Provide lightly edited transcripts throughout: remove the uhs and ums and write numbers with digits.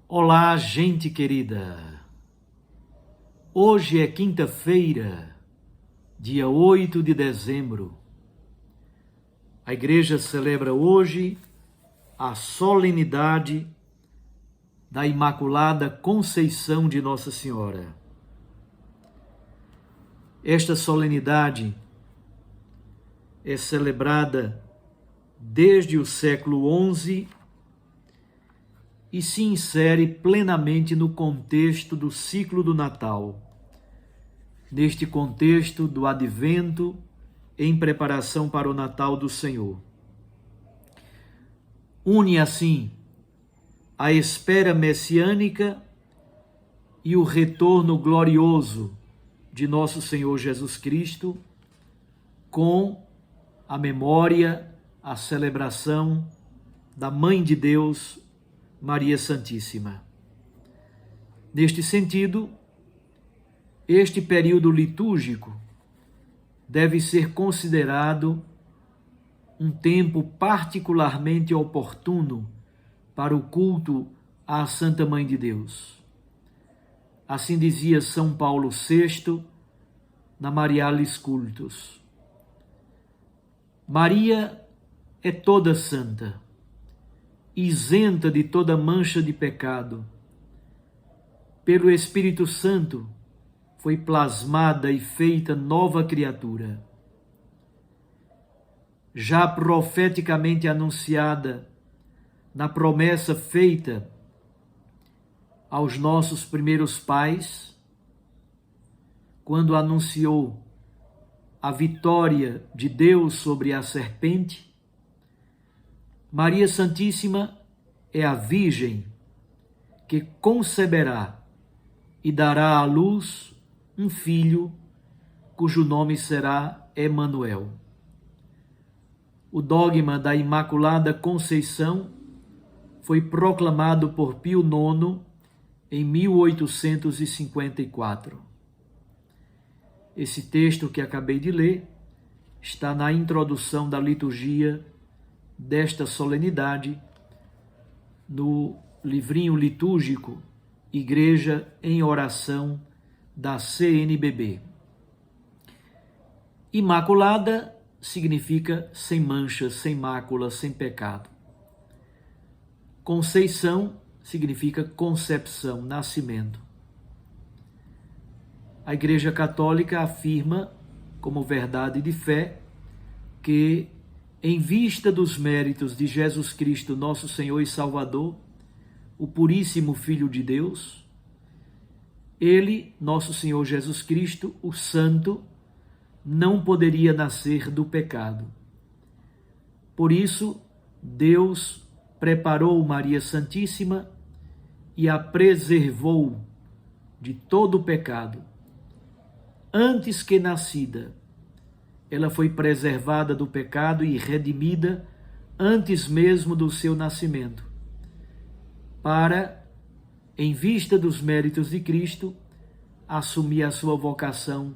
Olá, gente querida! Hoje é quinta-feira, dia 8 de dezembro. A igreja celebra hoje a solenidade da Imaculada Conceição de Nossa Senhora. Esta solenidade é celebrada desde o século XI e se insere plenamente no contexto do ciclo do Natal, neste contexto do Advento em preparação para o Natal do Senhor. Une assim a espera messiânica e o retorno glorioso de nosso Senhor Jesus Cristo com a memória, a celebração da Mãe de Deus, Maria Santíssima. Neste sentido, este período litúrgico deve ser considerado um tempo particularmente oportuno para o culto à Santa Mãe de Deus. Assim dizia São Paulo VI na Marialis Cultus. Maria é toda santa, isenta de toda mancha de pecado. Pelo Espírito Santo foi plasmada e feita nova criatura. Já profeticamente anunciada na promessa feita aos nossos primeiros pais, quando anunciou a vitória de Deus sobre a serpente, Maria Santíssima é a Virgem que conceberá e dará à luz um filho cujo nome será Emanuel. O dogma da Imaculada Conceição foi proclamado por Pio IX em 1854. Esse texto que acabei de ler está na introdução da liturgia desta solenidade, no livrinho litúrgico Igreja em Oração da CNBB. Imaculada significa sem mancha, sem mácula, sem pecado. Conceição significa concepção, nascimento. A Igreja Católica afirma, como verdade de fé, que em vista dos méritos de Jesus Cristo, nosso Senhor e Salvador, o puríssimo Filho de Deus, ele, nosso Senhor Jesus Cristo, o Santo, não poderia nascer do pecado. Por isso, Deus preparou Maria Santíssima e a preservou de todo o pecado. Antes que nascida, ela foi preservada do pecado e redimida antes mesmo do seu nascimento, para, em vista dos méritos de Cristo, assumir a sua vocação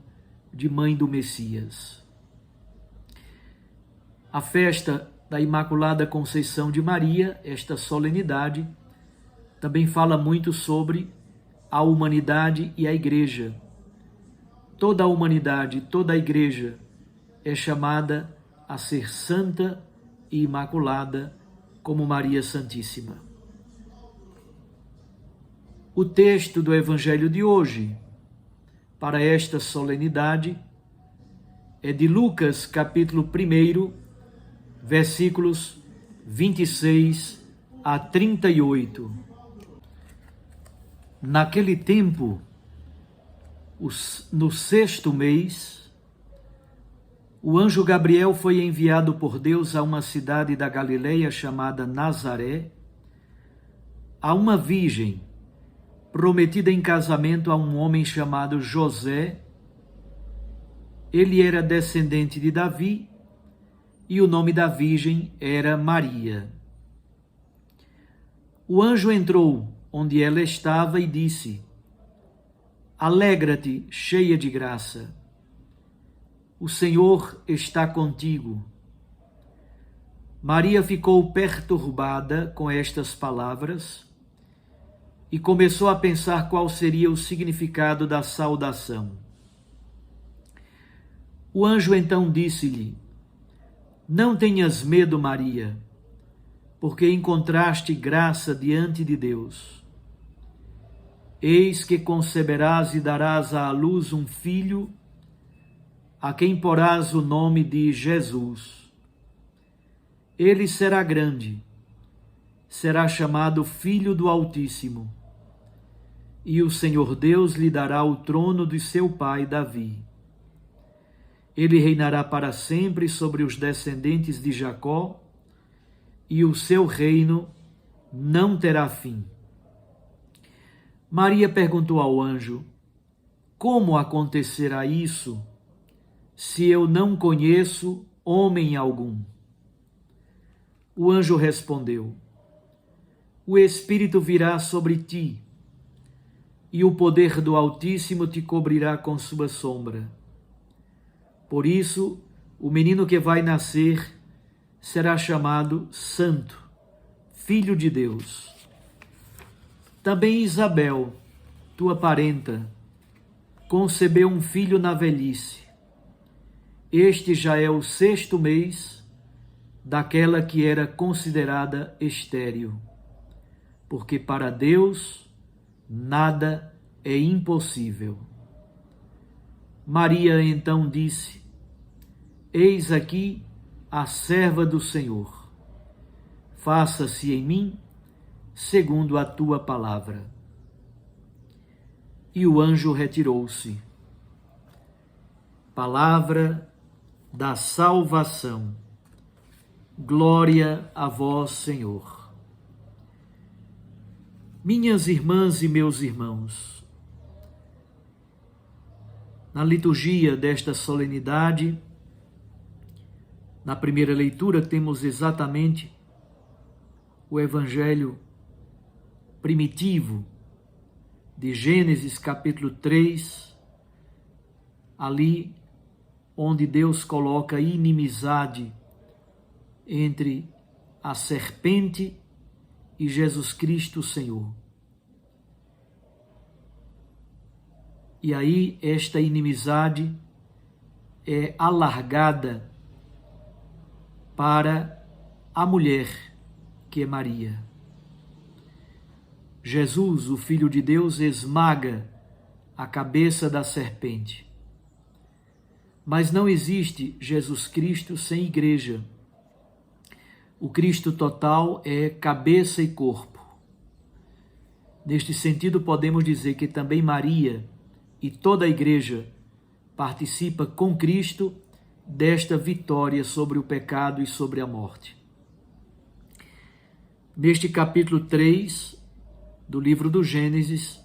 de Mãe do Messias. A festa da Imaculada Conceição de Maria, esta solenidade, também fala muito sobre a humanidade e a Igreja. Toda a humanidade, toda a Igreja é chamada a ser santa e imaculada como Maria Santíssima. O texto do Evangelho de hoje, para esta solenidade, é de Lucas, capítulo 1, versículos 26 a 38. Naquele tempo, no 6º mês, o anjo Gabriel foi enviado por Deus a uma cidade da Galileia chamada Nazaré, a uma virgem prometida em casamento a um homem chamado José. Ele era descendente de Davi e o nome da virgem era Maria. O anjo entrou onde ela estava e disse: Alegra-te, cheia de graça. O Senhor está contigo. Maria ficou perturbada com estas palavras e começou a pensar qual seria o significado da saudação. O anjo então disse-lhe: Não tenhas medo, Maria, porque encontraste graça diante de Deus. Eis que conceberás e darás à luz um filho, a quem porás o nome de Jesus. Ele será grande, será chamado Filho do Altíssimo, e o Senhor Deus lhe dará o trono de seu pai Davi. Ele reinará para sempre sobre os descendentes de Jacó, e o seu reino não terá fim. Maria perguntou ao anjo: Como acontecerá isso, se eu não conheço homem algum? O anjo respondeu: O Espírito virá sobre ti, e o poder do Altíssimo te cobrirá com sua sombra. Por isso, o menino que vai nascer será chamado Santo, Filho de Deus. Também Isabel, tua parenta, concebeu um filho na velhice. Este já é o 6º mês daquela que era considerada estéril, porque para Deus nada é impossível. Maria então disse: Eis aqui a serva do Senhor. Faça-se em mim segundo a tua palavra. E o anjo retirou-se. Palavra da salvação. Glória a vós, Senhor. Minhas irmãs e meus irmãos, na liturgia desta solenidade, na primeira leitura, temos exatamente o Evangelho primitivo de Gênesis capítulo 3, ali onde Deus coloca inimizade entre a serpente e Jesus Cristo, Senhor. E aí esta inimizade é alargada para a mulher, que é Maria. Jesus, o Filho de Deus, esmaga a cabeça da serpente. Mas não existe Jesus Cristo sem igreja. O Cristo total é cabeça e corpo. Neste sentido, podemos dizer que também Maria e toda a igreja participa com Cristo desta vitória sobre o pecado e sobre a morte. Neste capítulo 3 do livro do Gênesis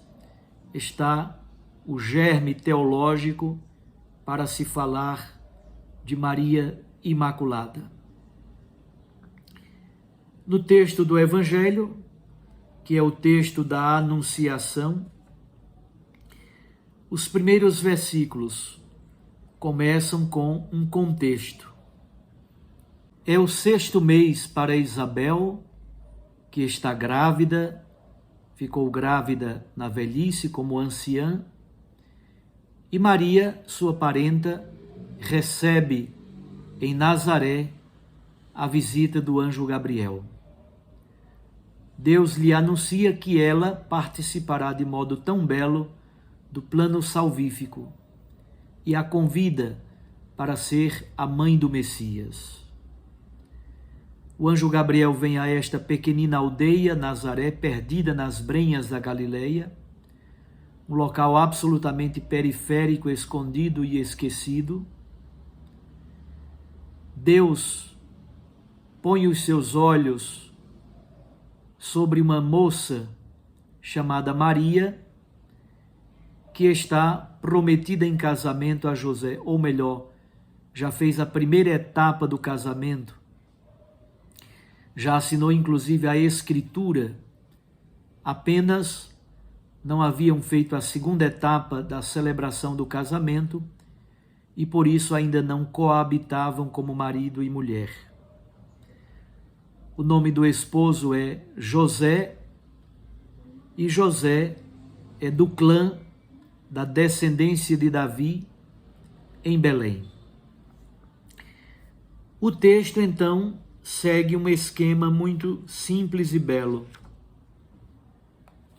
está o germe teológico para se falar de Maria Imaculada. No texto do Evangelho, que é o texto da Anunciação, os primeiros versículos começam com um contexto. É o 6º mês para Isabel, que está grávida, ficou grávida na velhice como anciã, e Maria, sua parenta, recebe em Nazaré a visita do anjo Gabriel. Deus lhe anuncia que ela participará de modo tão belo do plano salvífico e a convida para ser a mãe do Messias. O anjo Gabriel vem a esta pequenina aldeia, Nazaré, perdida nas brenhas da Galileia, um local absolutamente periférico, escondido e esquecido. Deus põe os seus olhos sobre uma moça chamada Maria, que está prometida em casamento a José, ou melhor, já fez a primeira etapa do casamento, já assinou inclusive a escritura, apenas não haviam feito a segunda etapa da celebração do casamento e por isso ainda não coabitavam como marido e mulher. O nome do esposo é José e José é do clã da descendência de Davi em Belém. O texto, então, segue um esquema muito simples e belo.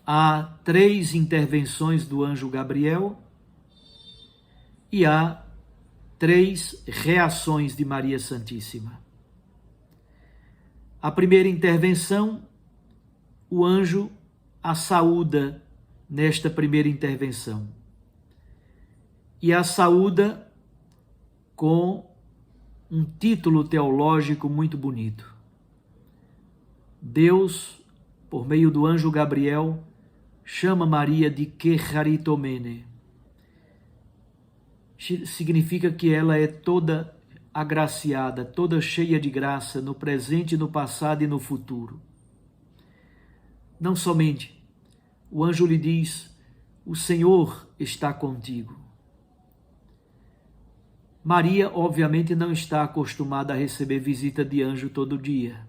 Há 3 intervenções do anjo Gabriel e há 3 reações de Maria Santíssima. A primeira intervenção, o anjo a saúda nesta primeira intervenção. E a saúda com um título teológico muito bonito. Deus, por meio do anjo Gabriel, chama Maria de Kecharitomene. Significa que ela é toda agraciada, toda cheia de graça no presente, no passado e no futuro. Não somente, o anjo lhe diz: o Senhor está contigo. Maria, obviamente, não está acostumada a receber visita de anjo todo dia.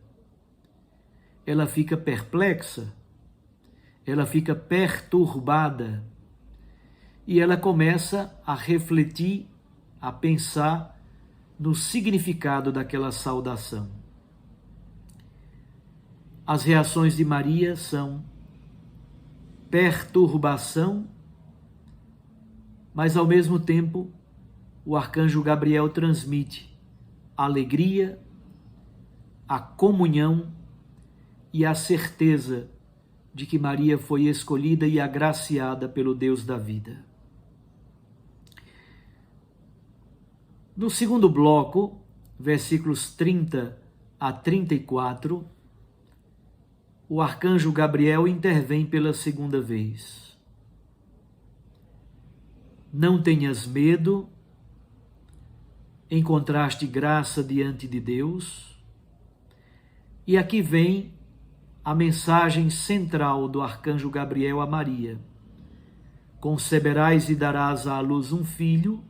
Ela fica perplexa, ela fica perturbada e ela começa a refletir, a pensar no significado daquela saudação. As reações de Maria são perturbação, mas ao mesmo tempo o arcanjo Gabriel transmite a alegria, a comunhão e a certeza de que Maria foi escolhida e agraciada pelo Deus da vida. No segundo bloco, versículos 30 a 34, o arcanjo Gabriel intervém pela segunda vez. Não tenhas medo, encontraste graça diante de Deus. E aqui vem a mensagem central do arcanjo Gabriel a Maria. Conceberás e darás à luz um filho,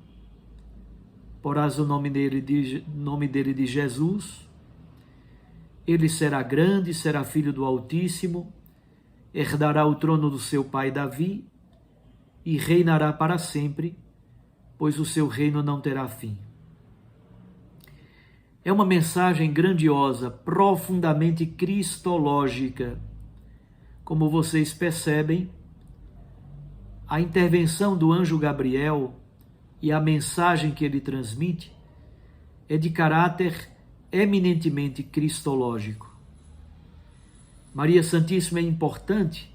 porás o nome dele de Jesus. Ele será grande, será filho do Altíssimo, herdará o trono do seu pai Davi e reinará para sempre, pois o seu reino não terá fim. É uma mensagem grandiosa, profundamente cristológica. Como vocês percebem, a intervenção do anjo Gabriel e a mensagem que ele transmite é de caráter eminentemente cristológico. Maria Santíssima é importante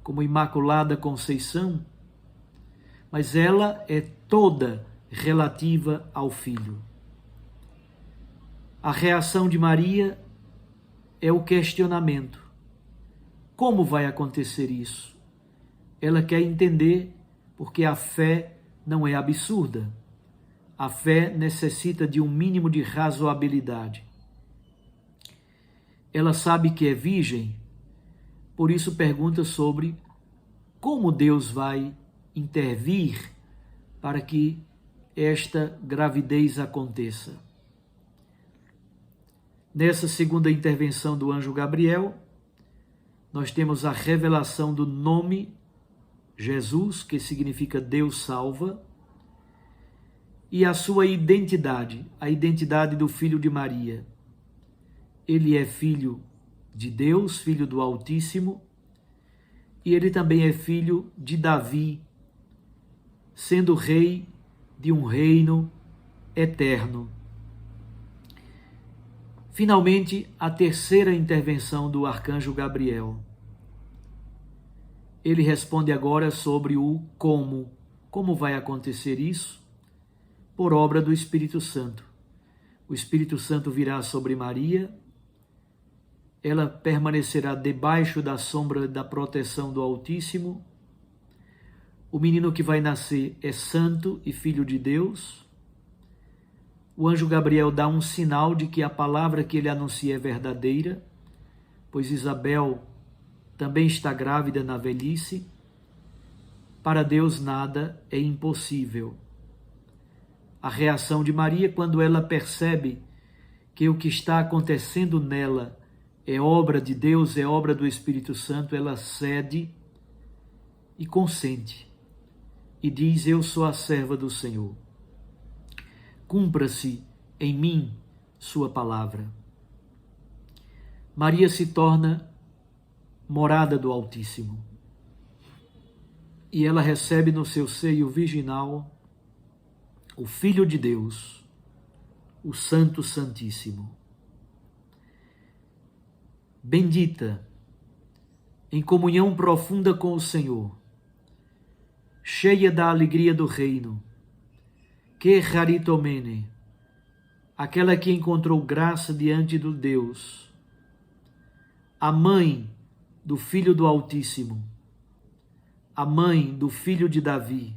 como Imaculada Conceição, mas ela é toda relativa ao Filho. A reação de Maria é o questionamento. Como vai acontecer isso? Ela quer entender porque a fé não é absurda. A fé necessita de um mínimo de razoabilidade. Ela sabe que é virgem, por isso pergunta sobre como Deus vai intervir para que esta gravidez aconteça. Nessa segunda intervenção do anjo Gabriel, nós temos a revelação do nome Jesus, que significa Deus salva, e a sua identidade, a identidade do Filho de Maria. Ele é filho de Deus, filho do Altíssimo, e ele também é filho de Davi, sendo rei de um reino eterno. Finalmente, a terceira intervenção do arcanjo Gabriel. Ele responde agora sobre o como. Como vai acontecer isso? Por obra do Espírito Santo. O Espírito Santo virá sobre Maria, ela permanecerá debaixo da sombra da proteção do Altíssimo. O menino que vai nascer é santo e filho de Deus. O anjo Gabriel dá um sinal de que a palavra que ele anuncia é verdadeira, pois Isabel também está grávida na velhice. Para Deus nada é impossível. A reação de Maria, quando ela percebe que o que está acontecendo nela é obra de Deus, é obra do Espírito Santo, ela cede e consente, e diz: eu sou a serva do Senhor. Cumpra-se em mim sua palavra. Maria se torna morada do Altíssimo, e ela recebe no seu seio virginal o Filho de Deus, o Santo Santíssimo. Bendita, em comunhão profunda com o Senhor, cheia da alegria do reino, que charitomene, aquela que encontrou graça diante do Deus, a mãe do Filho do Altíssimo, a mãe do Filho de Davi,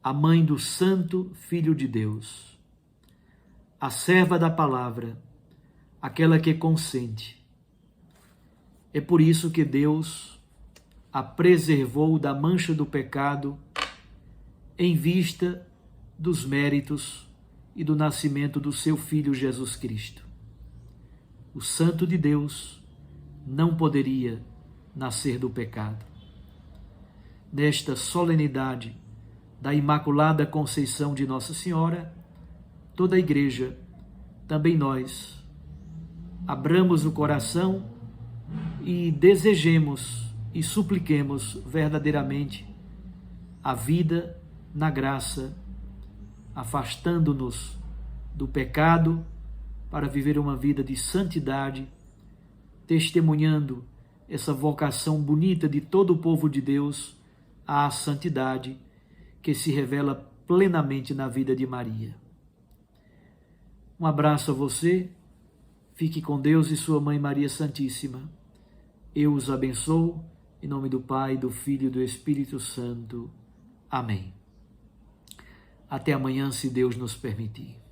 a mãe do Santo Filho de Deus, a serva da palavra, aquela que consente. É por isso que Deus a preservou da mancha do pecado em vista dos méritos e do nascimento do seu Filho Jesus Cristo. O Santo de Deus não poderia nascer do pecado. Nesta solenidade da Imaculada Conceição de Nossa Senhora, toda a Igreja, também nós, abramos o coração e desejemos e supliquemos verdadeiramente a vida na graça, afastando-nos do pecado para viver uma vida de santidade, testemunhando essa vocação bonita de todo o povo de Deus à santidade que se revela plenamente na vida de Maria. Um abraço a você, fique com Deus e sua Mãe Maria Santíssima. Eu os abençoo, em nome do Pai, do Filho e do Espírito Santo. Amém. Até amanhã, se Deus nos permitir.